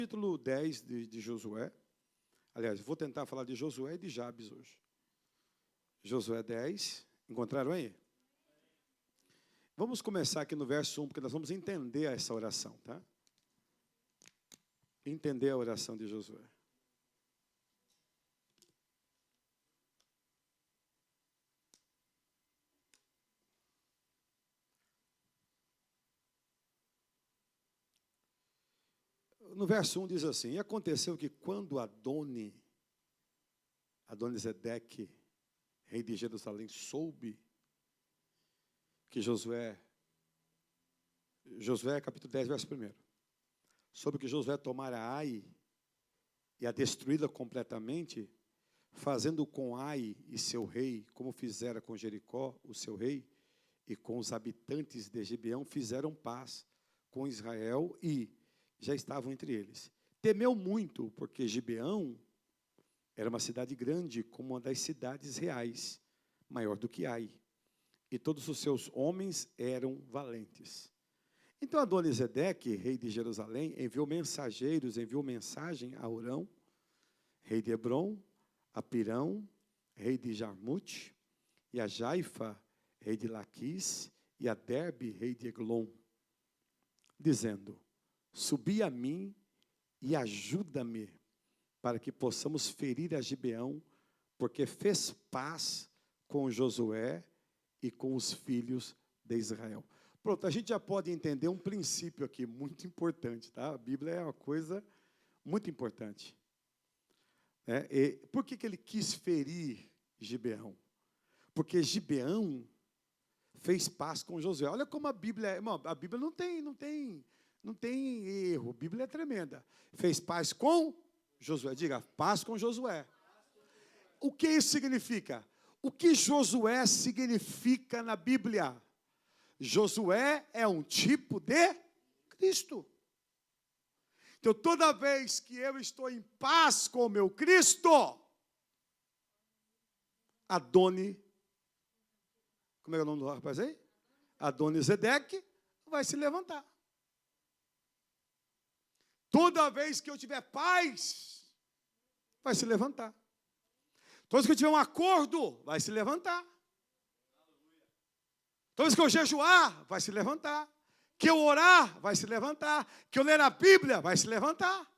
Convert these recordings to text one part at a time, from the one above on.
Capítulo 10 de Josué. Aliás, vou tentar falar de Josué e de Jabes hoje. Josué 10. Encontraram aí? Vamos começar aqui no verso 1, porque nós vamos entender essa oração, tá? Entender a oração de Josué. No verso 1 diz assim: E aconteceu que quando Adonisedeque, rei de Jerusalém, soube que Josué capítulo 10, verso 1, soube que Josué tomara Ai e a destruí-la completamente, fazendo com Ai e seu rei, como fizera com Jericó, o seu rei, e com os habitantes de Gibeão, fizeram paz com Israel e já estavam entre eles. Temeu muito, porque Gibeão era uma cidade grande, como uma das cidades reais, maior do que Ai, e todos os seus homens eram valentes. Então Adonisedeque, rei de Jerusalém, enviou mensagem a Hurão, rei de Hebrom, a Pirão, rei de Jarmute, e a Jaifa, rei de Laquis, e a Derbe, rei de Eglon, dizendo: Subi a mim e ajuda-me, para que possamos ferir a Gibeão, porque fez paz com Josué e com os filhos de Israel. Pronto, a gente já pode entender um princípio aqui muito importante, tá? A Bíblia é uma coisa muito importante. Por que ele quis ferir Gibeão? Porque Gibeão fez paz com Josué. Olha como a Bíblia é. Irmão, a Bíblia não tem erro. A Bíblia é tremenda. Fez paz com Josué. Diga, paz com Josué. O que isso significa? O que Josué significa na Bíblia? Josué é um tipo de Cristo. Então, toda vez que eu estou em paz com o meu Cristo, como é o nome do rapaz aí? Adonisedeque vai se levantar. Toda vez que eu tiver paz, vai se levantar. Toda vez que eu tiver um acordo, vai se levantar. Toda vez que eu jejuar, vai se levantar. Que eu orar, vai se levantar. Que eu ler a Bíblia, vai se levantar.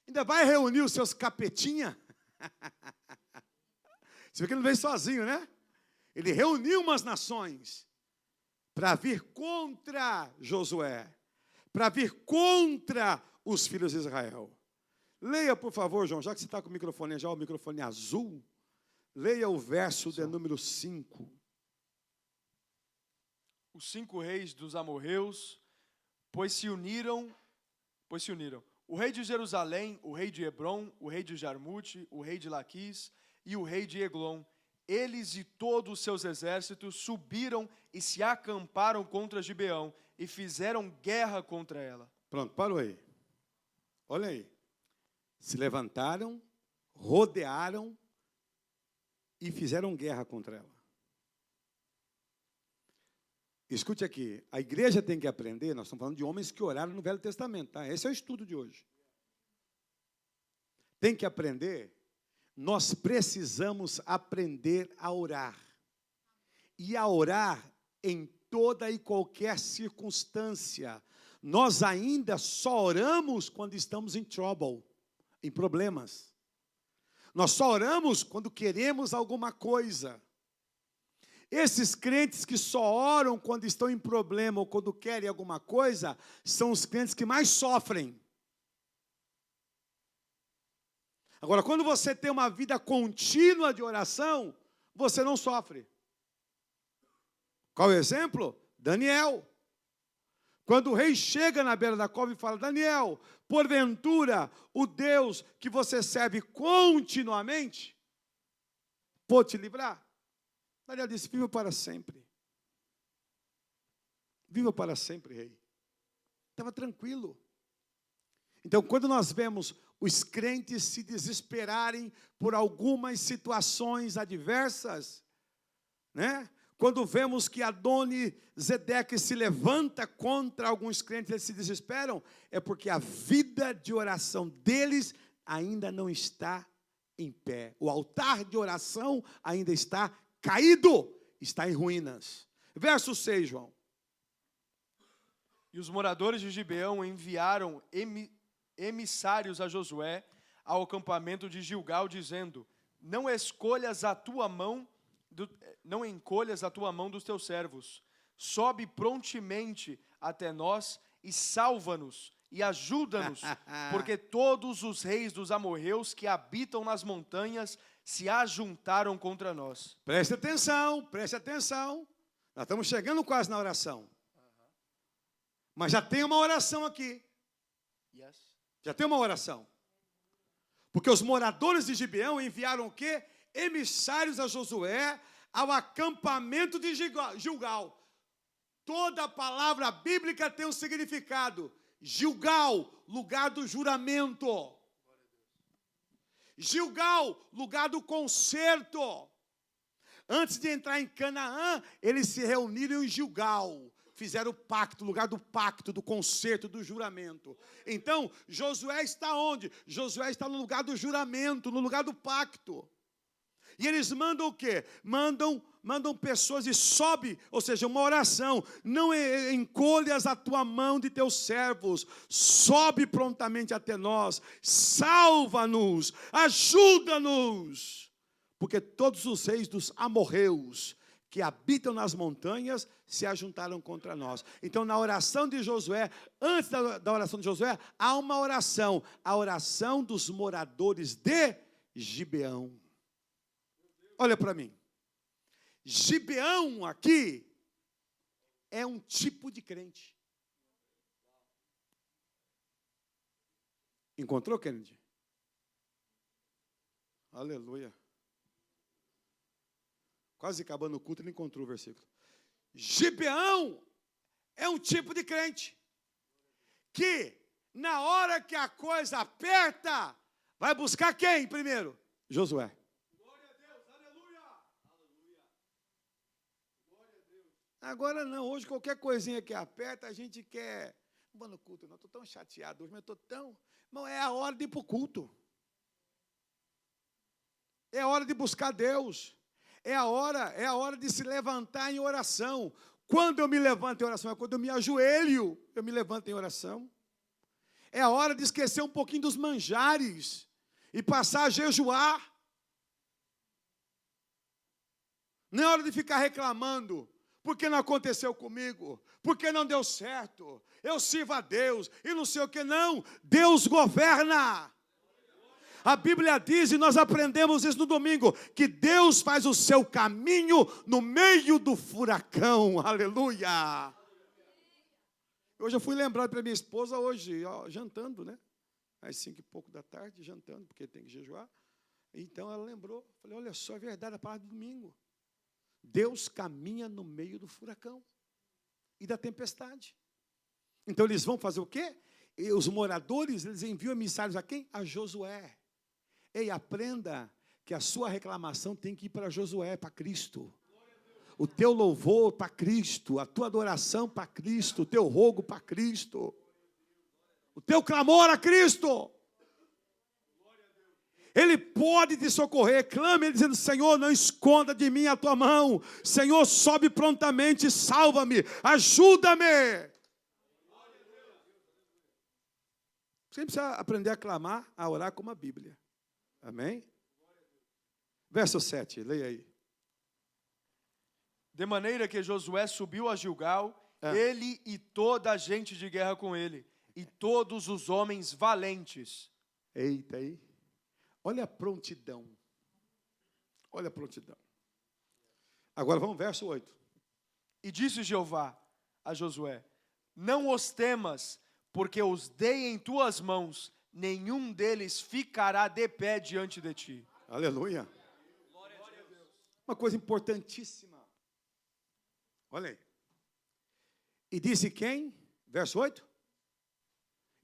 Ainda vai reunir os seus capetinha. Você vê que ele não veio sozinho, né? Ele reuniu umas nações para vir contra Josué, para vir contra os filhos de Israel. Leia, por favor, João, já que você está com o microfone, já o microfone azul, leia o verso de número 5. Os 5 reis dos amorreus, pois se uniram. O rei de Jerusalém, o rei de Hebrom, o rei de Jarmute, o rei de Laquis e o rei de Eglon. Eles e todos os seus exércitos subiram e se acamparam contra Gibeão e fizeram guerra contra ela. Pronto, parou aí. Olha aí. Se levantaram, rodearam e fizeram guerra contra ela. Escute aqui, a igreja tem que aprender, nós estamos falando de homens que oraram no Velho Testamento, tá? Esse é o estudo de hoje. Tem que aprender, nós precisamos aprender a orar. E a orar em toda e qualquer circunstância. Nós ainda só oramos quando estamos em trouble, em problemas. Nós só oramos quando queremos alguma coisa. Esses crentes que só oram quando estão em problema ou quando querem alguma coisa, são os crentes que mais sofrem. Agora, quando você tem uma vida contínua de oração, você não sofre. Qual é o exemplo? Daniel. Quando o rei chega na beira da cova e fala: Daniel, porventura o Deus que você serve continuamente pode te livrar? Daniel disse: viva para sempre. Viva para sempre, rei. Estava tranquilo. Então, quando nós vemos os crentes se desesperarem por algumas situações adversas, né? quando vemos que Adoni-Zedeque se levanta contra alguns crentes, eles se desesperam, é porque a vida de oração deles ainda não está em pé. O altar de oração ainda está caído, está em ruínas. Verso 6, João. E os moradores de Gibeão enviaram emissários a Josué ao acampamento de Gilgal, dizendo: não encolhas a tua mão dos teus servos. Sobe prontamente até nós e salva-nos e ajuda-nos, porque todos os reis dos amorreus que habitam nas montanhas se ajuntaram contra nós. Preste atenção, preste atenção. Nós estamos chegando quase na oração. Mas já tem uma oração aqui. Já tem uma oração. Porque os moradores de Gibeão enviaram o quê? Emissários a Josué ao acampamento de Gilgal. Toda a palavra bíblica tem um significado. Gilgal, lugar do juramento. Gilgal, lugar do concerto. Antes de entrar em Canaã, eles se reuniram em Gilgal. Fizeram o pacto, o lugar do pacto, do concerto, do juramento. Então, Josué está onde? Josué está no lugar do juramento, no lugar do pacto. E eles mandam o quê? Mandam pessoas e sobe, ou seja, uma oração. Não encolhas a tua mão de teus servos, sobe prontamente até nós, salva-nos, ajuda-nos. Porque todos os reis dos amorreus que habitam nas montanhas se ajuntaram contra nós. Então, na oração de Josué, antes da oração de Josué, há uma oração, a oração dos moradores de Gibeão. Olha para mim. Gibeão aqui é um tipo de crente. Encontrou, Kennedy? Aleluia. Quase acabando o culto, ele encontrou o versículo. Gibeão é um tipo de crente que, na hora que a coisa aperta, vai buscar quem primeiro? Josué. Glória a Deus, aleluia. Glória a Deus. Agora não, hoje qualquer coisinha que aperta, a gente quer. Não vou no culto, não, estou tão chateado hoje, mas estou tão. Não, é a hora de ir para o culto. É a hora de buscar Deus. É a hora de se levantar em oração. Quando eu me levanto em oração, é quando eu me ajoelho, eu me levanto em oração. É a hora de esquecer um pouquinho dos manjares e passar a jejuar. Não é hora de ficar reclamando, porque não aconteceu comigo, porque não deu certo, eu sirvo a Deus e não sei o que, não. Deus governa. A Bíblia diz, e nós aprendemos isso no domingo, que Deus faz o seu caminho no meio do furacão. Aleluia! Hoje eu fui lembrado para minha esposa, hoje, jantando, né? Às 5 e pouco da tarde, jantando, porque tem que jejuar. Então ela lembrou, falei, olha só, é verdade a palavra do domingo. Deus caminha no meio do furacão e da tempestade. Então eles vão fazer o quê? E os moradores, eles enviam emissários a quem? A Josué. Ei, aprenda que a sua reclamação tem que ir para Josué, para Cristo. O teu louvor para Cristo, a tua adoração para Cristo, o teu rogo para Cristo. O teu clamor a Cristo. Ele pode te socorrer. Clame ele dizendo, Senhor, não esconda de mim a tua mão. Senhor, sobe prontamente, salva-me, ajuda-me. Você precisa aprender a clamar, a orar como a Bíblia. Amém? Verso 7, leia aí. De maneira que Josué subiu a Gilgal, ele e toda a gente de guerra com ele, e todos os homens valentes. Eita aí. Olha a prontidão. Olha a prontidão. Agora vamos ao verso 8. E disse Jeová a Josué, não os temas, porque os dei em tuas mãos, nenhum deles ficará de pé diante de ti. Aleluia. Uma coisa importantíssima. Olha aí. E disse quem? Verso 8.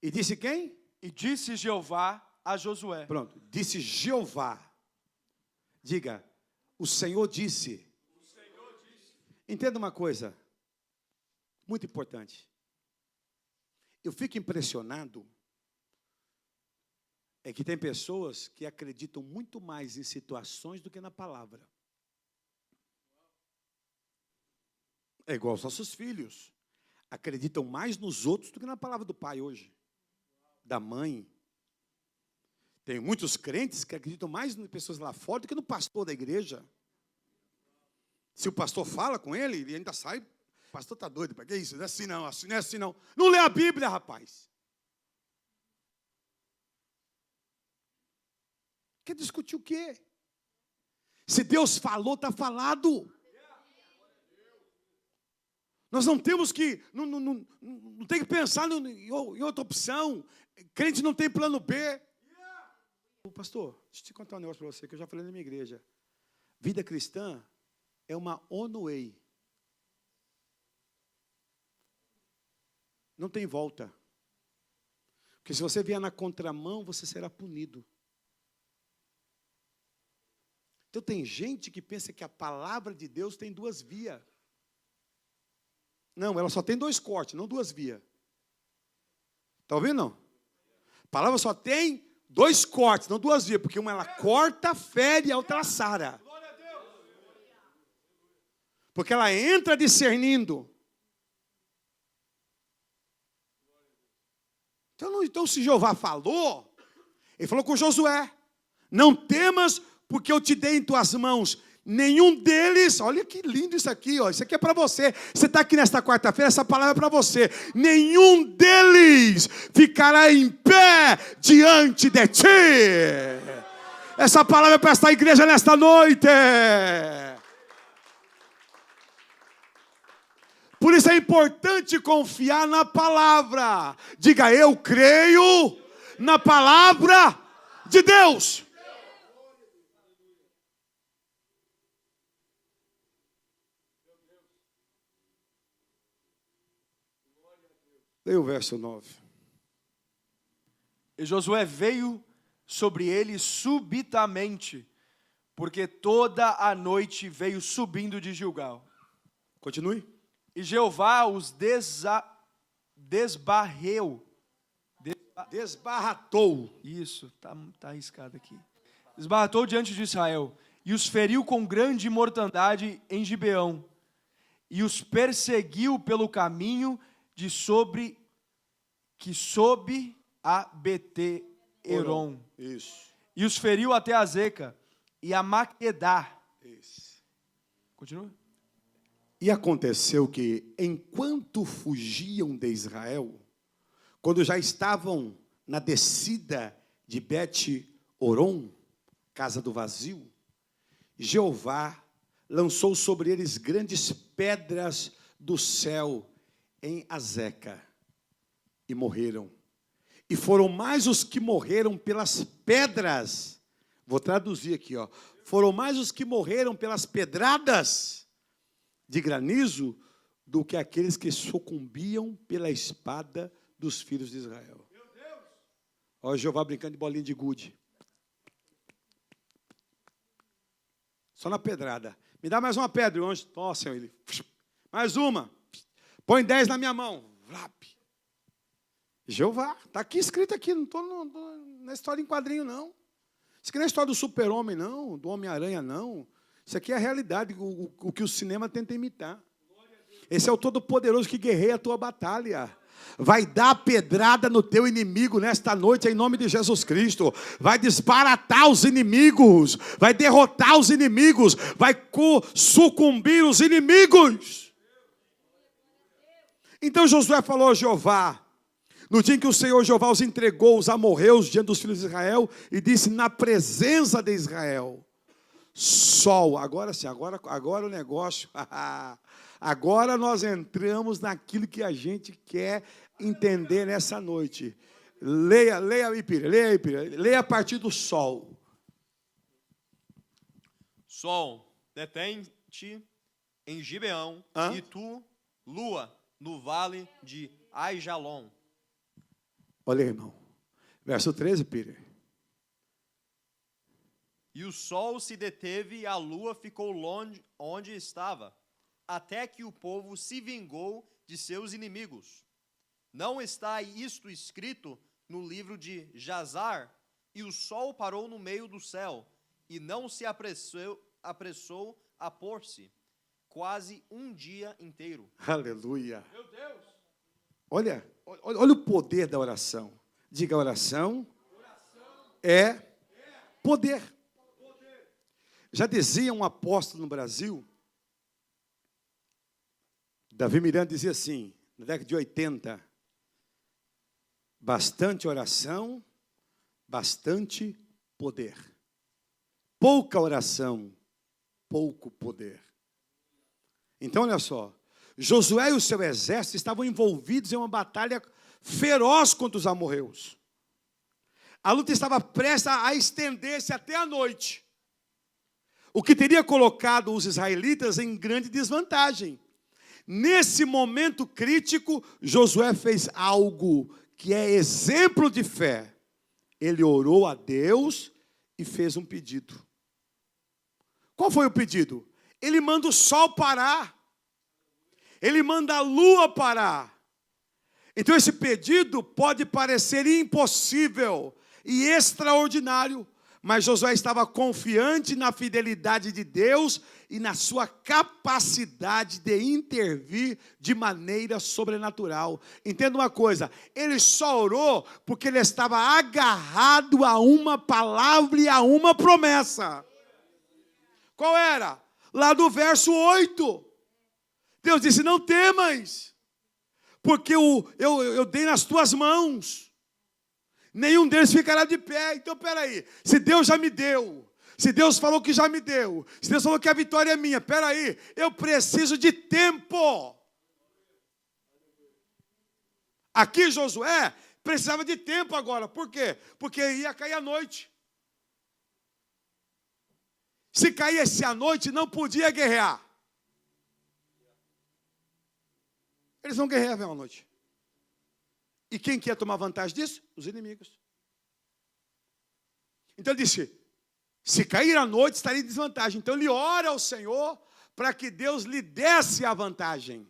E disse quem? E disse Jeová a Josué. Pronto. Disse Jeová. Diga, o Senhor disse. Entenda uma coisa, muito importante. Eu fico impressionado, é que tem pessoas que acreditam muito mais em situações do que na palavra. É igual aos nossos filhos. Acreditam mais nos outros do que na palavra do pai hoje, da mãe. Tem muitos crentes que acreditam mais em pessoas lá fora do que no pastor da igreja. Se o pastor fala com ele, ele ainda sai, o pastor está doido, para que isso? Não é assim não, assim não é assim não. Não lê a Bíblia, rapaz. Quer discutir o quê? Se Deus falou, está falado. Nós não temos que, não tem que pensar em outra opção. Crente não tem plano B. Pastor, deixa eu te contar um negócio para você, que eu já falei na minha igreja. Vida cristã é uma on-way. Não tem volta. Porque se você vier na contramão, você será punido. Então tem gente que pensa que a palavra de Deus tem duas vias. Não, ela só tem dois cortes, não duas vias. Está ouvindo, não? A palavra só tem dois cortes, não duas vias, porque uma ela corta, fere e a outra ela sara. Porque ela entra discernindo. Então se Jeová falou, ele falou com Josué, não temas, porque eu te dei em tuas mãos. Nenhum deles, olha que lindo isso aqui, ó, isso aqui é para você. Você está aqui nesta quarta-feira, essa palavra é para você. Nenhum deles ficará em pé diante de ti. Essa palavra é para esta igreja nesta noite. Por isso é importante confiar na palavra. Diga, eu creio na palavra de Deus. Leia o verso 9. E Josué veio sobre ele subitamente, porque toda a noite veio subindo de Gilgal. Continue. E Jeová os desbarreu. Desbarratou. Isso, tá arriscado aqui. Desbarratou diante de Israel. E os feriu com grande mortandade em Gibeão. E os perseguiu pelo caminho sob a Bet-Eron. Isso. E os feriu até a Zeca e a Maquedá. Isso. Continua. E aconteceu que, enquanto fugiam de Israel, quando já estavam na descida de Bet-Oron, casa do vazio, Jeová lançou sobre eles grandes pedras do céu em Azeca, e morreram. E foram mais os que morreram pelas pedras. Vou traduzir aqui, ó. Foram mais os que morreram pelas pedradas de granizo do que aqueles que sucumbiam pela espada dos filhos de Israel. Olha Jeová brincando de bolinha de gude. Só na pedrada. Me dá mais uma pedra, onde? Nossa, Senhor, ele. Mais uma. Põe 10 na minha mão. Jeová. Está aqui escrito aqui. Não estou na história em quadrinho, não. Isso aqui não é a história do super-homem, não. Do Homem-Aranha, não. Isso aqui é a realidade, o que o cinema tenta imitar. Esse é o Todo-Poderoso que guerreia a tua batalha. Vai dar pedrada no teu inimigo nesta noite, em nome de Jesus Cristo. Vai desbaratar os inimigos. Vai derrotar os inimigos. Vai sucumbir os inimigos. Então Josué falou a Jeová, no dia em que o Senhor Jeová os entregou, os amorreus diante dos filhos de Israel, e disse na presença de Israel, sol, agora sim, agora o negócio, agora nós entramos naquilo que a gente quer entender nessa noite. Leia a partir do sol. Sol, detém-te em Gibeão, e tu, lua, no vale de Aijalon. Olha aí, irmão. Verso 13, Peter. E o sol se deteve e a lua ficou longe onde estava. até que o povo se vingou de seus inimigos. Não está isto escrito no livro de Jazar? E o sol parou no meio do céu, e não se apressou a pôr-se, quase um dia inteiro. Aleluia. Meu Deus. Olha o poder da oração. Diga, oração é poder. Já dizia um apóstolo no Brasil, Davi Miranda dizia assim, na década de 80, bastante oração, bastante poder. Pouca oração, pouco poder. Então, olha só, Josué e o seu exército estavam envolvidos em uma batalha feroz contra os amorreus. A luta estava prestes a estender-se até a noite, o que teria colocado os israelitas em grande desvantagem. Nesse momento crítico, Josué fez algo que é exemplo de fé. Ele orou a Deus e fez um pedido. Qual foi o pedido? Ele manda o sol parar. Ele manda a lua parar. Então esse pedido pode parecer impossível e extraordinário, mas Josué estava confiante na fidelidade de Deus e na sua capacidade de intervir de maneira sobrenatural. Entenda uma coisa, ele só orou porque ele estava agarrado a uma palavra e a uma promessa. Qual era? Lá do verso 8. Deus disse, não temas, porque eu dei nas tuas mãos. Nenhum deles ficará de pé. Então, peraí, se Deus já me deu, se Deus falou que já me deu, se Deus falou que a vitória é minha, peraí, eu preciso de tempo. Aqui Josué precisava de tempo agora. Por quê? Porque ia cair a noite. Se caísse a noite, não podia guerrear. Eles não guerreavam à noite. E quem quer tomar vantagem disso? Os inimigos. Então ele disse, se cair à noite, estaria em desvantagem. Então ele ora ao Senhor para que Deus lhe desse a vantagem.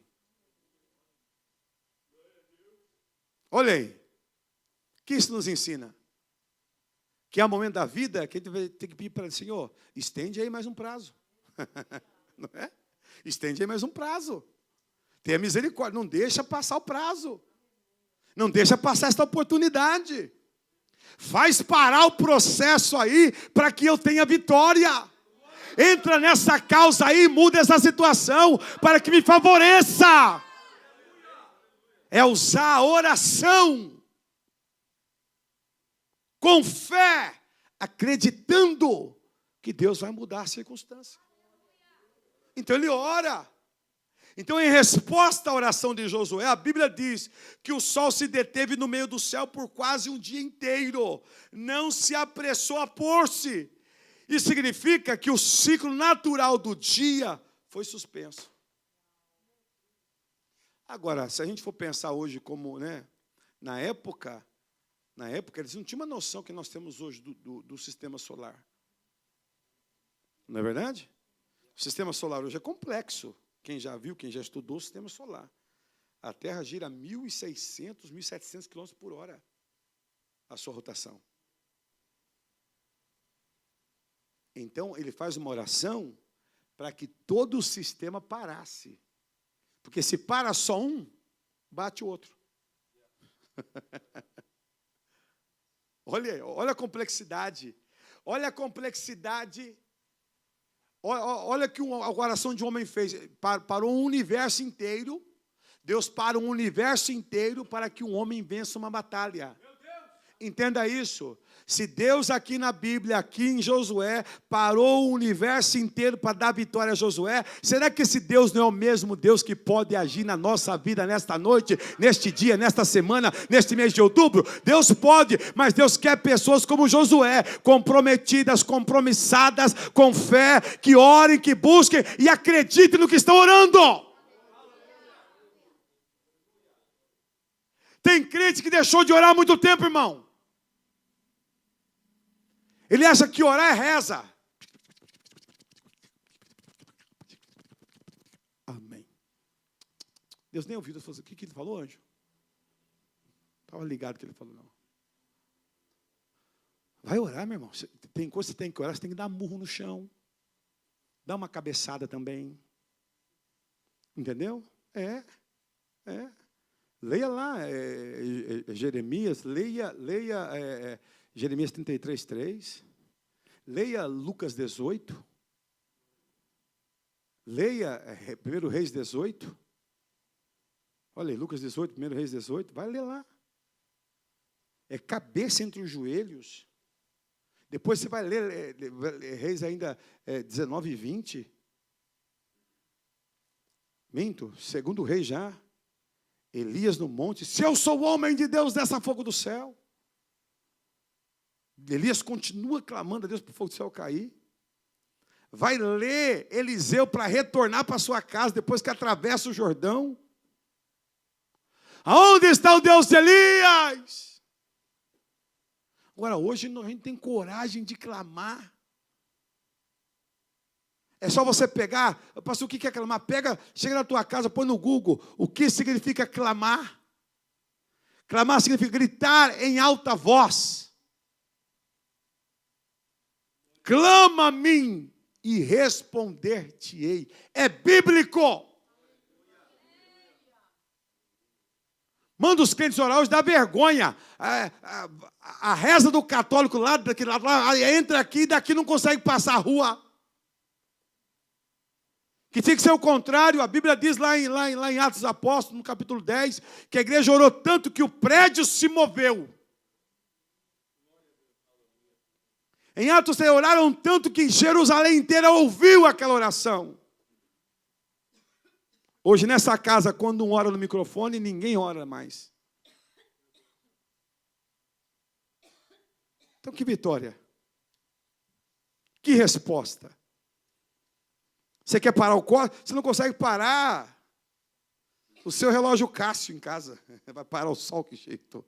Olha aí. O que isso nos ensina? Que há um momento da vida que a gente tem que pedir para o Senhor, estende aí mais um prazo. Não é? Estende aí mais um prazo. Tenha misericórdia, não deixa passar o prazo. Não deixa passar esta oportunidade. Faz parar o processo aí para que eu tenha vitória. Entra nessa causa aí, muda essa situação para que me favoreça. É usar a oração com fé, acreditando que Deus vai mudar a circunstância. Então ele ora. Então, em resposta à oração de Josué, a Bíblia diz que o sol se deteve no meio do céu por quase um dia inteiro. Não se apressou a pôr-se. Isso significa que o ciclo natural do dia foi suspenso. Agora, se a gente for pensar hoje como, né, na época, eles não tinham uma noção que nós temos hoje do sistema solar. Não é verdade? O sistema solar hoje é complexo. Quem já viu, quem já estudou o sistema solar. A Terra gira 1.600, 1.700 km por hora a sua rotação. Então, ele faz uma oração para que todo o sistema parasse. Porque se para só um, bate o outro. Olha a complexidade. Olha a complexidade. Olha que a oração de um homem fez. Parou um universo inteiro. Deus para um universo inteiro para que um homem vença uma batalha. Entenda isso. Se Deus aqui na Bíblia, aqui em Josué, parou o universo inteiro para dar vitória a Josué, será que esse Deus não é o mesmo Deus que pode agir na nossa vida nesta noite, neste dia, nesta semana, neste mês de outubro? Deus pode, mas Deus quer pessoas como Josué, comprometidas, compromissadas, com fé, que orem, que busquem e acreditem no que estão orando. Tem crente que deixou de orar há muito tempo, irmão. Ele acha que orar é reza. Amém. Deus nem ouviu. Deus falou assim, o que ele falou, anjo? Estava ligado que ele falou, não. Vai orar, meu irmão. Tem coisa que você tem que orar, você tem que dar murro no chão. Dá uma cabeçada também. Entendeu? Leia lá, Jeremias, leia Jeremias 33:3. Leia Lucas 18. Leia 1 Reis 18. Olha aí, Lucas 18, 1 Reis 18. Vai ler lá. É cabeça entre os joelhos. Depois você vai ler Reis ainda 19 e 20. Minto, segundo Rei já. Elias no monte. Se eu sou o homem de Deus, desça fogo do céu. Elias continua clamando a Deus para o fogo do céu cair. Vai ler Eliseu para retornar para sua casa depois que atravessa o Jordão. Aonde está o Deus de Elias? Agora, hoje a gente tem coragem de clamar. É só você pegar, pastor, o que é clamar? Pega, chega na tua casa, põe no Google, o que significa clamar? Clamar significa gritar em alta voz. Clama a mim e responder-te-ei. É bíblico. Manda os crentes orar, hoje dá vergonha. A reza do católico lá, daquele lado lá, entra aqui e daqui não consegue passar a rua. Que tinha que ser o contrário. A Bíblia diz lá em Atos dos Apóstolos, no capítulo 10, que a igreja orou tanto que o prédio se moveu. Em Atos, oraram tanto que Jerusalém inteira ouviu aquela oração. Hoje, nessa casa, quando um ora no microfone, ninguém ora mais. Então, que vitória. Que resposta. Você quer parar o corpo? Você não consegue parar o seu relógio Cássio em casa. Vai parar o sol, que jeito.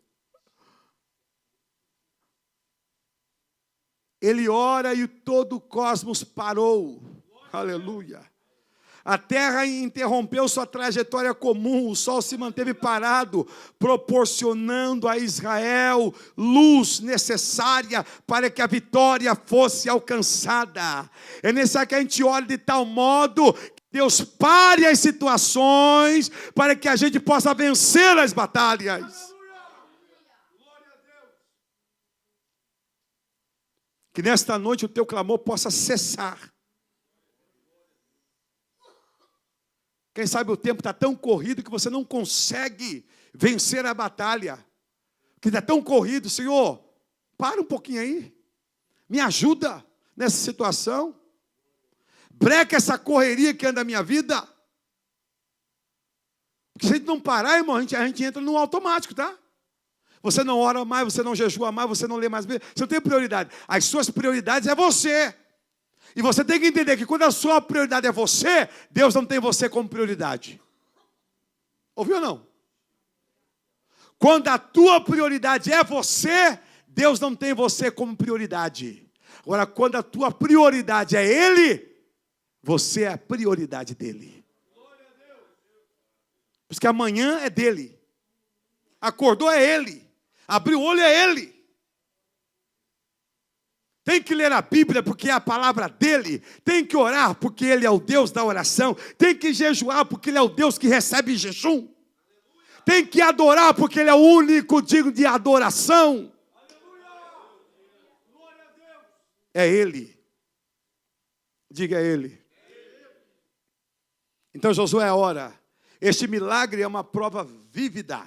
Ele ora e todo o cosmos parou. Aleluia. A terra interrompeu sua trajetória comum, o sol se manteve parado, proporcionando a Israel luz necessária para que a vitória fosse alcançada. É necessário que a gente ore de tal modo que Deus pare as situações para que a gente possa vencer as batalhas. Que nesta noite o teu clamor possa cessar. Quem sabe o tempo está tão corrido que você não consegue vencer a batalha. Que está tão corrido, Senhor, para um pouquinho aí. Me ajuda nessa situação. Breca essa correria que anda a minha vida. Porque se a gente não parar, irmão, a gente entra no automático, tá? Você não ora mais, você não jejua mais, você não lê mais. Você não tem prioridade. As suas prioridades é você. E você tem que entender que quando a sua prioridade é você, Deus não tem você como prioridade. Ouviu ou não? Quando a tua prioridade é você, Deus não tem você como prioridade. Agora, quando a tua prioridade é Ele, você é a prioridade dEle. Por isso que amanhã é dEle. Acordou é Ele. Abriu o olho é Ele. Tem que ler a Bíblia porque é a palavra dele. Tem que orar porque ele é o Deus da oração. Tem que jejuar porque ele é o Deus que recebe jejum. Tem que adorar porque ele é o único digno de adoração. É ele. Diga a ele. Então Josué ora. Este milagre é uma prova vívida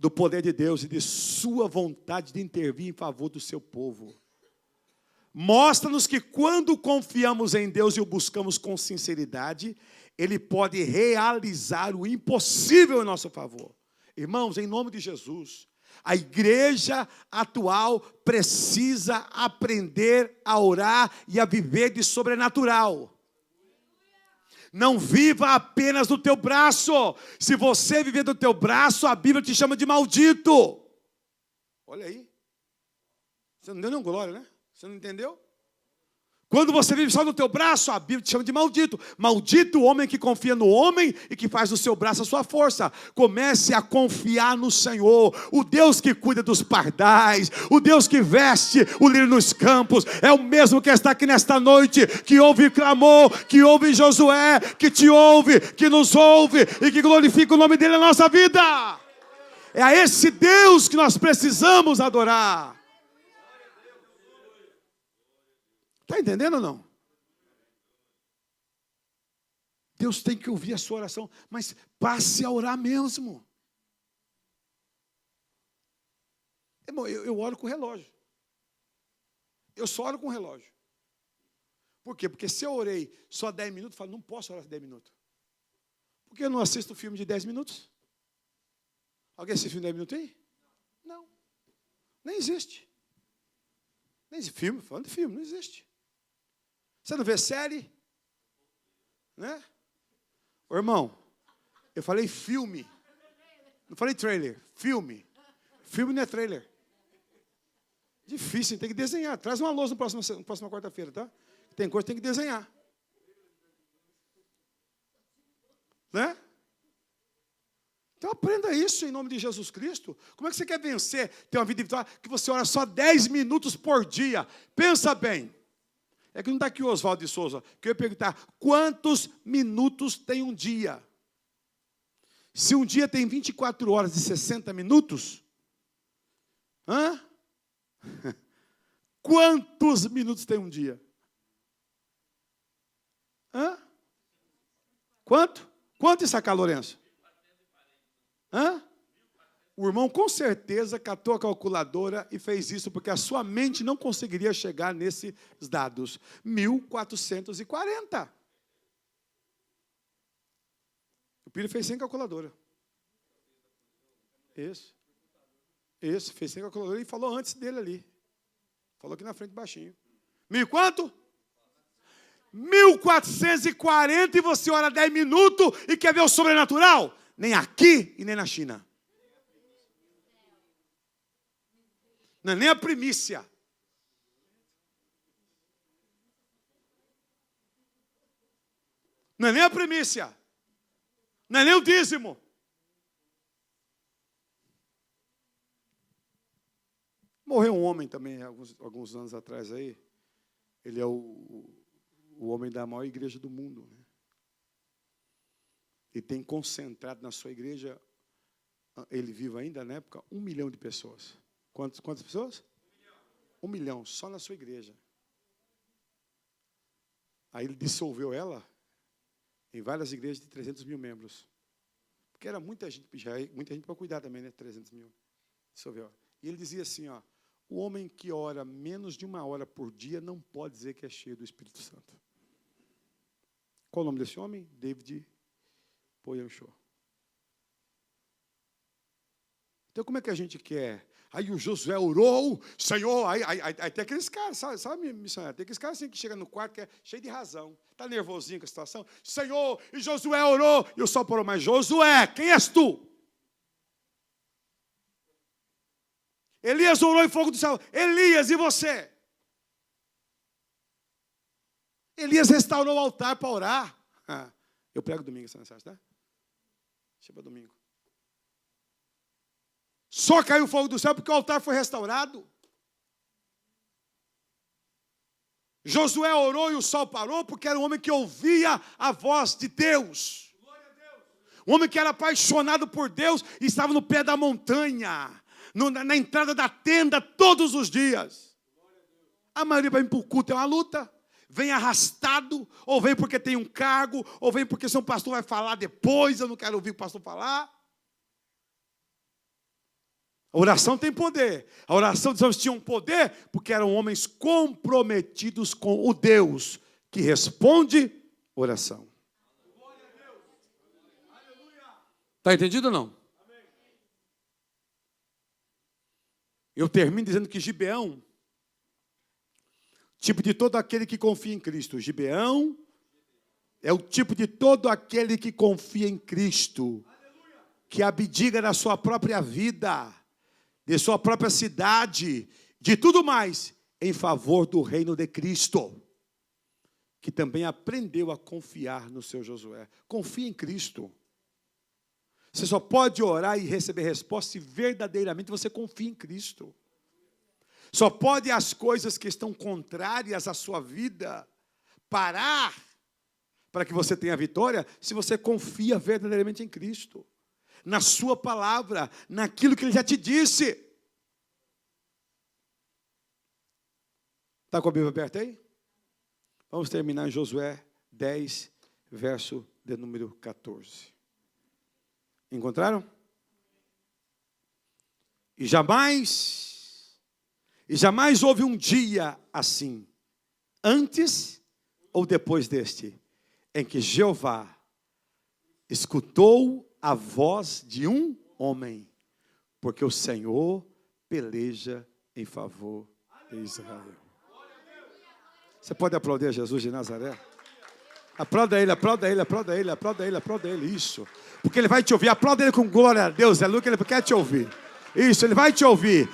do poder de Deus e de sua vontade de intervir em favor do seu povo. Mostra-nos que quando confiamos em Deus e o buscamos com sinceridade, Ele pode realizar o impossível em nosso favor. Irmãos, em nome de Jesus, a igreja atual precisa aprender a orar e a viver de sobrenatural. Não viva apenas do teu braço. Se você viver do teu braço, a Bíblia te chama de maldito. Olha aí. Você não deu nenhum glória, né? Você não entendeu? Quando você vive só no teu braço, a Bíblia te chama de maldito. Maldito o homem que confia no homem e que faz do seu braço a sua força. Comece a confiar no Senhor, o Deus que cuida dos pardais, o Deus que veste o lírio nos campos, é o mesmo que está aqui nesta noite, que ouve clamor, que ouve Josué, que te ouve, que nos ouve e que glorifica o nome dele na nossa vida. É a esse Deus que nós precisamos adorar. Está entendendo ou não? Deus tem que ouvir a sua oração, mas passe a orar mesmo. Irmão, eu oro com o relógio. Eu só oro com o relógio. Por quê? Porque se eu orei só 10 minutos, eu falo, não posso orar 10 minutos. Por que eu não assisto filme de 10 minutos? Alguém assiste filme de 10 minutos aí? Não. Nem existe. Nem existe. Filme, falando de filme, não existe. Você não vê série? Né? Ô, irmão, eu falei filme. Não falei trailer. Filme. Filme não é trailer. Difícil, tem que desenhar. Traz uma lousa na próxima quarta-feira, tá? Tem coisa que tem que desenhar. Né? Então aprenda isso em nome de Jesus Cristo. Como é que você quer vencer, ter uma vida vitória, que você ora só 10 minutos por dia? Pensa bem. É que não está aqui o Oswaldo de Souza, que eu ia perguntar, quantos minutos tem um dia? Se um dia tem 24 horas e 60 minutos, quantos minutos tem um dia? Quanto? Quanto isso aqui, Lourenço? O irmão com certeza catou a calculadora e fez isso porque a sua mente não conseguiria chegar nesses dados. 1440. O Pires fez sem calculadora. Isso, fez sem calculadora e falou antes dele ali. Falou aqui na frente baixinho. 1000 quanto? 1440 e você ora 10 minutos e quer ver o sobrenatural? Nem aqui e nem na China. Não é nem a primícia. Não é nem a primícia. Não é nem o dízimo. Morreu um homem também, alguns anos atrás aí. Ele é o homem da maior igreja do mundo. Né? E tem concentrado na sua igreja, ele vive ainda na época, 1 milhão de pessoas. Quantas pessoas? 1 milhão, só na sua igreja. Aí ele dissolveu ela em várias igrejas de 300 mil membros. Porque era muita gente, muita gente para cuidar também, né? 300 mil. Dissolveu. E ele dizia assim, ó, o homem que ora menos de 1 hora por dia não pode dizer que é cheio do Espírito Santo. Qual o nome desse homem? David Poyanshaw. Então, como é que a gente quer? Aí o Josué orou, Senhor, aí tem aqueles caras, sabe missionário? Tem aqueles caras assim que chegam no quarto que é cheio de razão. Está nervosinho com a situação. Senhor, e Josué orou, e o sol parou, mas Josué, quem és tu? Elias orou em fogo do céu. Elias, e você? Elias restaurou o altar para orar. Eu prego domingo essa mensagem, tá? Deixa para domingo. Só caiu o fogo do céu porque o altar foi restaurado. Josué orou e o sol parou porque era um homem que ouvia a voz de Deus. Um homem que era apaixonado por Deus e estava no pé da montanha, na entrada da tenda todos os dias. A maioria vai para o culto, é uma luta. Vem arrastado, ou vem porque tem um cargo, ou vem porque seu pastor vai falar depois, eu não quero ouvir o pastor falar. A oração tem poder. A oração dos homens tinha um poder porque eram homens comprometidos com o Deus que responde oração. Está entendido ou não? Eu termino dizendo que Gibeão, tipo de todo aquele que confia em Cristo. Gibeão é o tipo de todo aquele que confia em Cristo, que abdica da sua própria vida, de sua própria cidade, de tudo mais, em favor do reino de Cristo. que também aprendeu a confiar no seu Josué. Confie em Cristo. Você só pode orar e receber resposta se verdadeiramente você confia em Cristo. Só pode as coisas que estão contrárias à sua vida parar para que você tenha vitória se você confia verdadeiramente em Cristo, na sua palavra, naquilo que Ele já te disse. Está com a Bíblia aberta aí? Vamos terminar em Josué 10, verso de número 14. Encontraram? E jamais houve um dia assim, antes ou depois deste, em que Jeová escutou a voz de um homem, porque o Senhor peleja em favor de Israel. Você pode aplaudir a Jesus de Nazaré? Aplauda ele, aplauda ele, aplauda ele, aplauda ele, aplauda ele, isso. Porque ele vai te ouvir, aplauda ele com glória a Deus, é Lucas, ele quer te ouvir. Isso, ele vai te ouvir.